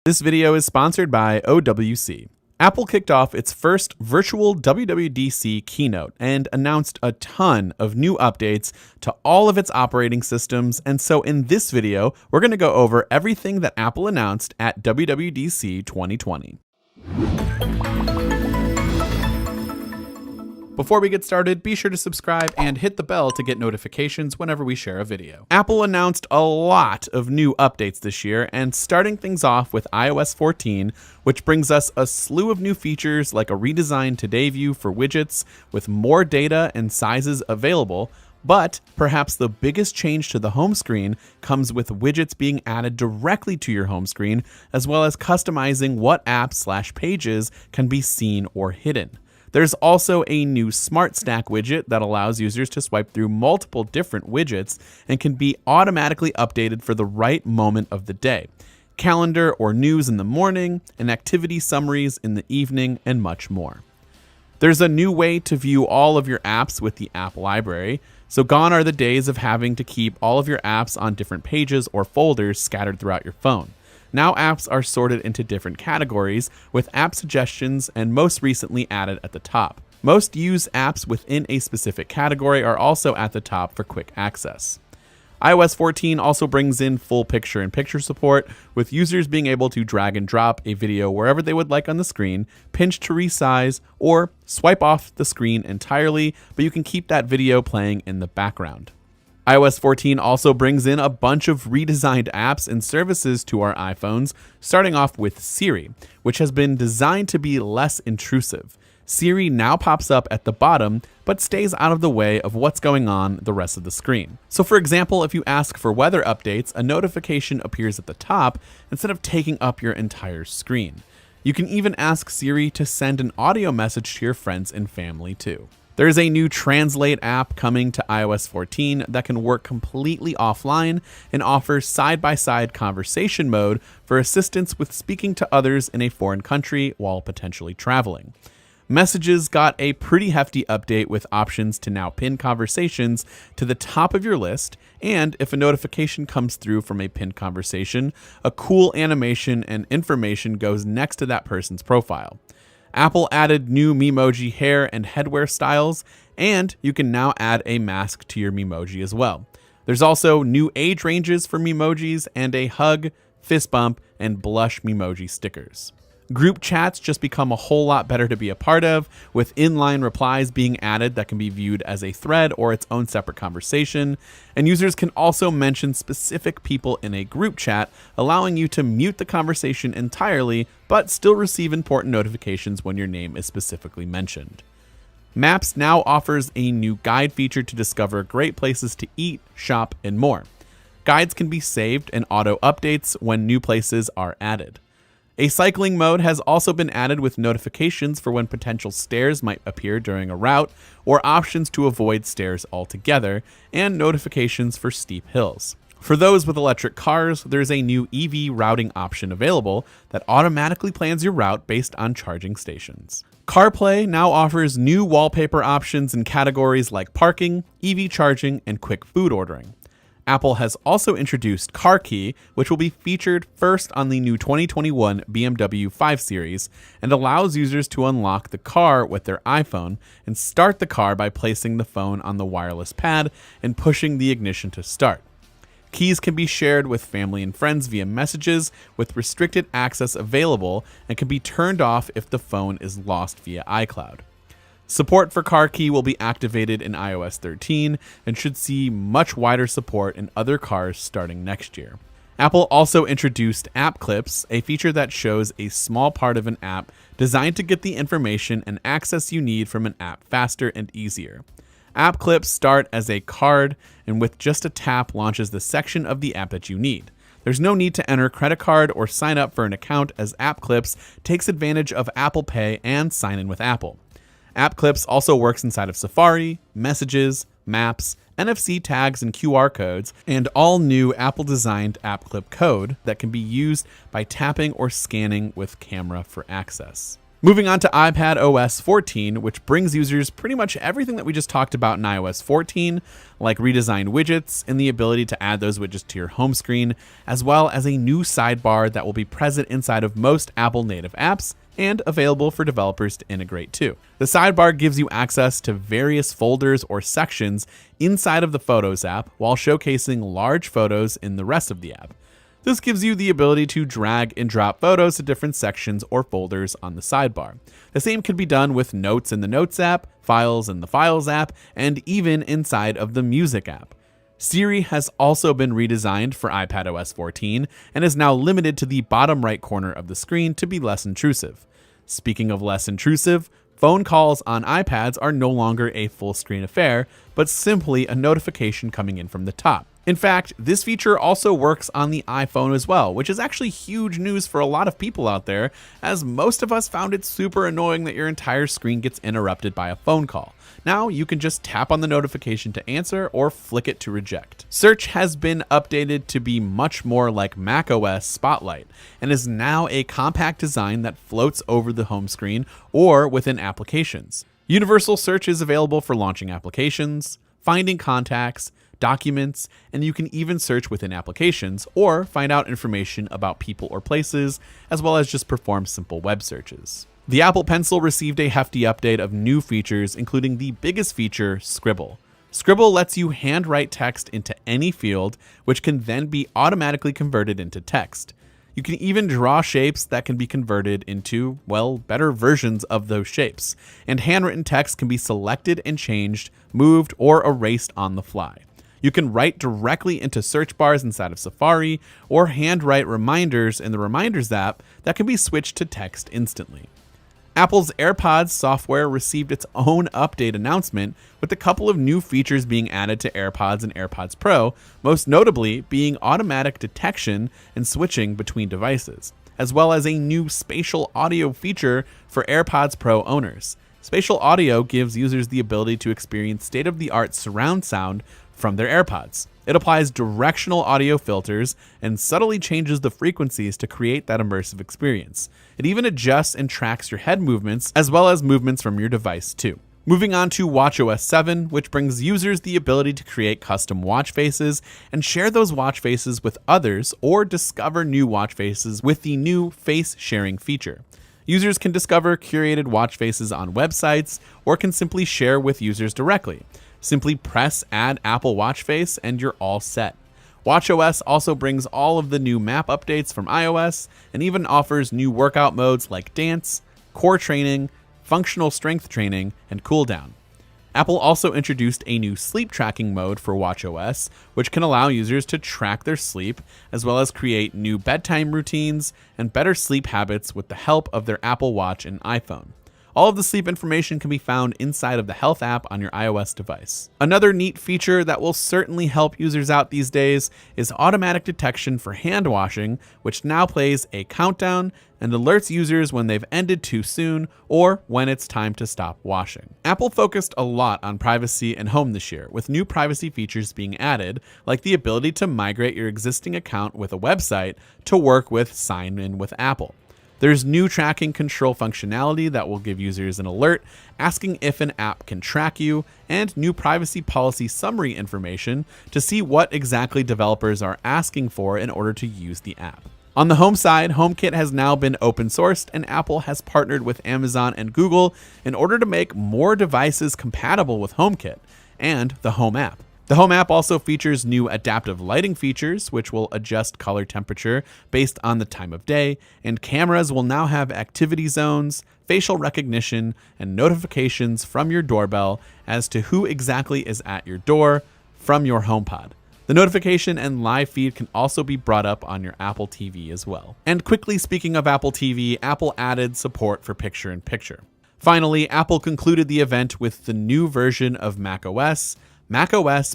This video is sponsored by OWC. Apple kicked off its first virtual WWDC keynote and announced a ton of new updates to all of its operating systems, and so in this video, we're going to go over everything that Apple announced at WWDC 2020. Before we get started, be sure to subscribe and hit the bell to get notifications whenever we share a video. Apple announced a lot of new updates this year, and starting things off with iOS 14, which brings us a slew of new features like a redesigned Today view for widgets with more data and sizes available. But perhaps the biggest change to the home screen comes with widgets being added directly to your home screen, as well as customizing what apps/pages can be seen or hidden. There's also a new Smart Stack widget that allows users to swipe through multiple different widgets and can be automatically updated for the right moment of the day. Calendar or news in the morning, and activity summaries in the evening, and much more. There's a new way to view all of your apps with the app library, so gone are the days of having to keep all of your apps on different pages or folders scattered throughout your phone. Now apps are sorted into different categories with app suggestions and most recently added at the top. Most used apps within a specific category are also at the top for quick access. iOS 14 also brings in full picture-in-picture support, with users being able to drag and drop a video wherever they would like on the screen, pinch to resize, or swipe off the screen entirely, but you can keep that video playing in the background. iOS 14 also brings in a bunch of redesigned apps and services to our iPhones, starting off with Siri, which has been designed to be less intrusive. Siri now pops up at the bottom, but stays out of the way of what's going on the rest of the screen. So for example, if you ask for weather updates, a notification appears at the top instead of taking up your entire screen. You can even ask Siri to send an audio message to your friends and family too. There's a new Translate app coming to iOS 14 that can work completely offline and offers side-by-side conversation mode for assistance with speaking to others in a foreign country while potentially traveling. Messages got a pretty hefty update with options to now pin conversations to the top of your list, and if a notification comes through from a pinned conversation, a cool animation and information goes next to that person's profile. Apple added new Memoji hair and headwear styles, and you can now add a mask to your Memoji as well. There's also new age ranges for Memojis and a hug, fist bump, and blush Memoji stickers. Group chats just become a whole lot better to be a part of, with inline replies being added that can be viewed as a thread or its own separate conversation, and users can also mention specific people in a group chat, allowing you to mute the conversation entirely, but still receive important notifications when your name is specifically mentioned. Maps now offers a new guide feature to discover great places to eat, shop, and more. Guides can be saved and auto updates when new places are added. A cycling mode has also been added with notifications for when potential stairs might appear during a route, or options to avoid stairs altogether, and notifications for steep hills. For those with electric cars, there's a new EV routing option available that automatically plans your route based on charging stations. CarPlay now offers new wallpaper options in categories like parking, EV charging, and quick food ordering. Apple has also introduced Car Key, which will be featured first on the new 2021 BMW 5 Series, and allows users to unlock the car with their iPhone and start the car by placing the phone on the wireless pad and pushing the ignition to start. Keys can be shared with family and friends via messages, with restricted access available, and can be turned off if the phone is lost via iCloud. Support for Car Key will be activated in iOS 13 and should see much wider support in other cars starting next year. Apple also introduced App Clips, a feature that shows a small part of an app designed to get the information and access you need from an app faster and easier. App Clips start as a card, and with just a tap launches the section of the app that you need. There's no need to enter credit card or sign up for an account, as App Clips takes advantage of Apple Pay and sign in with Apple. App Clips also works inside of Safari, Messages, Maps, NFC tags and QR codes, and all new Apple-designed App Clip code that can be used by tapping or scanning with camera for access. Moving on to iPadOS 14, which brings users pretty much everything that we just talked about in iOS 14, like redesigned widgets and the ability to add those widgets to your home screen, as well as a new sidebar that will be present inside of most Apple native apps and available for developers to integrate too. The sidebar gives you access to various folders or sections inside of the Photos app while showcasing large photos in the rest of the app. This gives you the ability to drag and drop photos to different sections or folders on the sidebar. The same can be done with Notes in the Notes app, Files in the Files app, and even inside of the Music app. Siri has also been redesigned for iPadOS 14 and is now limited to the bottom right corner of the screen to be less intrusive. Speaking of less intrusive, phone calls on iPads are no longer a full screen affair, but simply a notification coming in from the top. In fact, this feature also works on the iPhone as well, which is actually huge news for a lot of people out there, as most of us found it super annoying that your entire screen gets interrupted by a phone call. Now you can just tap on the notification to answer or flick it to reject. Search has been updated to be much more like macOS Spotlight and is now a compact design that floats over the home screen or within applications. Universal search is available for launching applications, finding contacts, documents, and you can even search within applications or find out information about people or places, as well as just perform simple web searches. The Apple Pencil received a hefty update of new features, including the biggest feature, Scribble. Scribble lets you handwrite text into any field, which can then be automatically converted into text. You can even draw shapes that can be converted into, well, better versions of those shapes, and handwritten text can be selected and changed, moved, or erased on the fly. You can write directly into search bars inside of Safari, or handwrite reminders in the Reminders app that can be switched to text instantly. Apple's AirPods software received its own update announcement, with a couple of new features being added to AirPods and AirPods Pro, most notably being automatic detection and switching between devices, as well as a new spatial audio feature for AirPods Pro owners. Spatial audio gives users the ability to experience state-of-the-art surround sound from their AirPods. It applies directional audio filters and subtly changes the frequencies to create that immersive experience. It even adjusts and tracks your head movements as well as movements from your device too. Moving on to watchOS 7, which brings users the ability to create custom watch faces and share those watch faces with others or discover new watch faces with the new face sharing feature. Users can discover curated watch faces on websites or can simply share with users directly. Simply press Add Apple Watch Face and you're all set. watchOS also brings all of the new map updates from iOS and even offers new workout modes like dance, core training, functional strength training, and cooldown. Apple also introduced a new sleep tracking mode for watchOS, which can allow users to track their sleep, as well as create new bedtime routines and better sleep habits with the help of their Apple Watch and iPhone. All of the sleep information can be found inside of the Health app on your iOS device. Another neat feature that will certainly help users out these days is automatic detection for hand washing, which now plays a countdown and alerts users when they've ended too soon or when it's time to stop washing. Apple focused a lot on privacy and home this year, with new privacy features being added, like the ability to migrate your existing account with a website to work with Sign In with Apple. There's new tracking control functionality that will give users an alert asking if an app can track you, and new privacy policy summary information to see what exactly developers are asking for in order to use the app. On the home side, HomeKit has now been open sourced, and Apple has partnered with Amazon and Google in order to make more devices compatible with HomeKit and the Home app. The Home app also features new adaptive lighting features, which will adjust color temperature based on the time of day, and cameras will now have activity zones, facial recognition, and notifications from your doorbell as to who exactly is at your door from your HomePod. The notification and live feed can also be brought up on your Apple TV as well. And quickly speaking of Apple TV, Apple added support for picture-in-picture. Finally, Apple concluded the event with the new version of macOS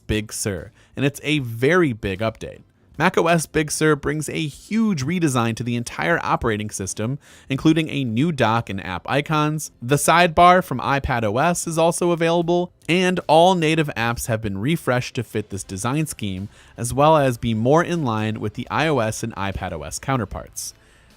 Big Sur, and it's a very big update. macOS Big Sur brings a huge redesign to the entire operating system, including a new dock and app icons. The sidebar from iPadOS is also available, and all native apps have been refreshed to fit this design scheme, as well as be more in line with the iOS and iPadOS counterparts.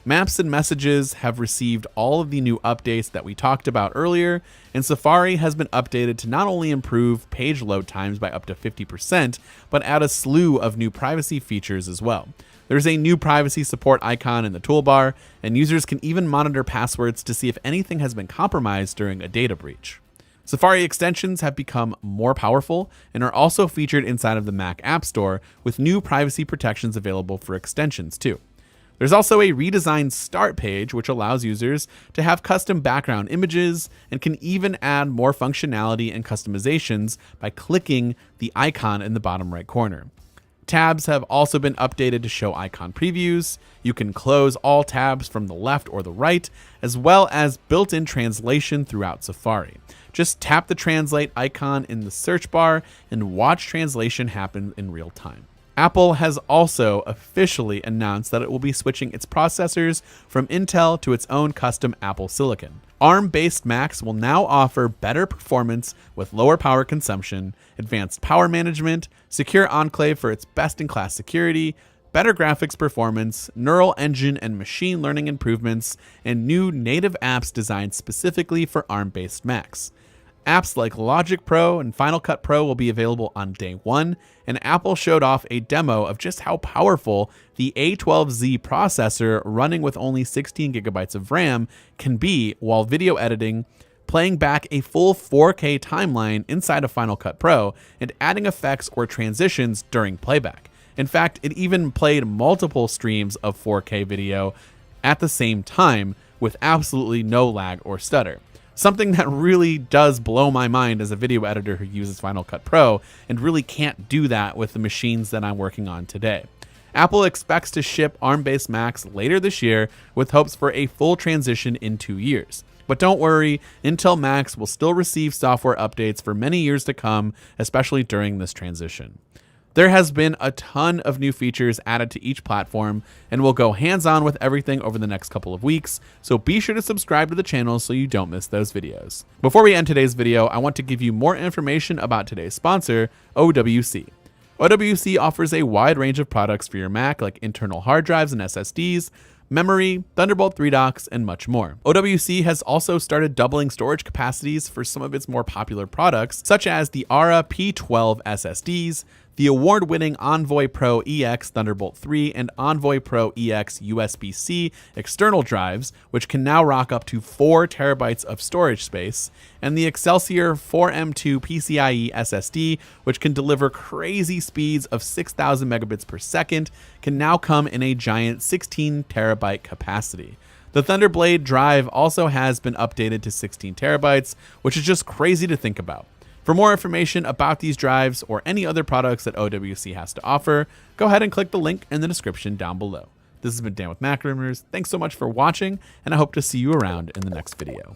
Maps and Messages have received all of the new updates that we talked about earlier, and Safari has been updated to not only improve page load times by up to 50%, but add a slew of new privacy features as well. There's a new privacy support icon in the toolbar, and users can even monitor passwords to see if anything has been compromised during a data breach. Safari extensions have become more powerful and are also featured inside of the Mac App Store, with new privacy protections available for extensions too. There's also a redesigned start page, which allows users to have custom background images and can even add more functionality and customizations by clicking the icon in the bottom right corner. Tabs have also been updated to show icon previews. You can close all tabs from the left or the right, as well as built-in translation throughout Safari. Just tap the translate icon in the search bar and watch translation happen in real time. Apple has also officially announced that it will be switching its processors from Intel to its own custom Apple silicon. ARM-based Macs will now offer better performance with lower power consumption, advanced power management, secure enclave for its best-in-class security, better graphics performance, neural engine and machine learning improvements, and new native apps designed specifically for ARM-based Macs. Apps like Logic Pro and Final Cut Pro will be available on day one, and Apple showed off a demo of just how powerful the A12Z processor running with only 16 gigabytes of RAM can be while video editing, playing back a full 4K timeline inside of Final Cut Pro, and adding effects or transitions during playback. In fact, it even played multiple streams of 4K video at the same time with absolutely no lag or stutter. Something that really does blow my mind as a video editor who uses Final Cut Pro and really can't do that with the machines that I'm working on today. Apple expects to ship ARM-based Macs later this year with hopes for a full transition in 2 years. But don't worry, Intel Macs will still receive software updates for many years to come, especially during this transition. There has been a ton of new features added to each platform, and we'll go hands-on with everything over the next couple of weeks, so be sure to subscribe to the channel so you don't miss those videos. Before we end today's video, I want to give you more information about today's sponsor, OWC. OWC offers a wide range of products for your Mac, like internal hard drives and SSDs, memory, Thunderbolt 3 docks, and much more. OWC has also started doubling storage capacities for some of its more popular products, such as the Ara P12 SSDs, the award-winning Envoy Pro EX Thunderbolt 3 and Envoy Pro EX USB-C external drives, which can now rock up to 4 terabytes of storage space, and the Excelsior 4M2 PCIe SSD, which can deliver crazy speeds of 6,000 megabits per second, can now come in a giant 16 terabyte capacity. The Thunderblade drive also has been updated to 16 terabytes, which is just crazy to think about. For more information about these drives or any other products that OWC has to offer, go ahead and click the link in the description down below. This has been Dan with Mac Rumors. Thanks so much for watching, and I hope to see you around in the next video.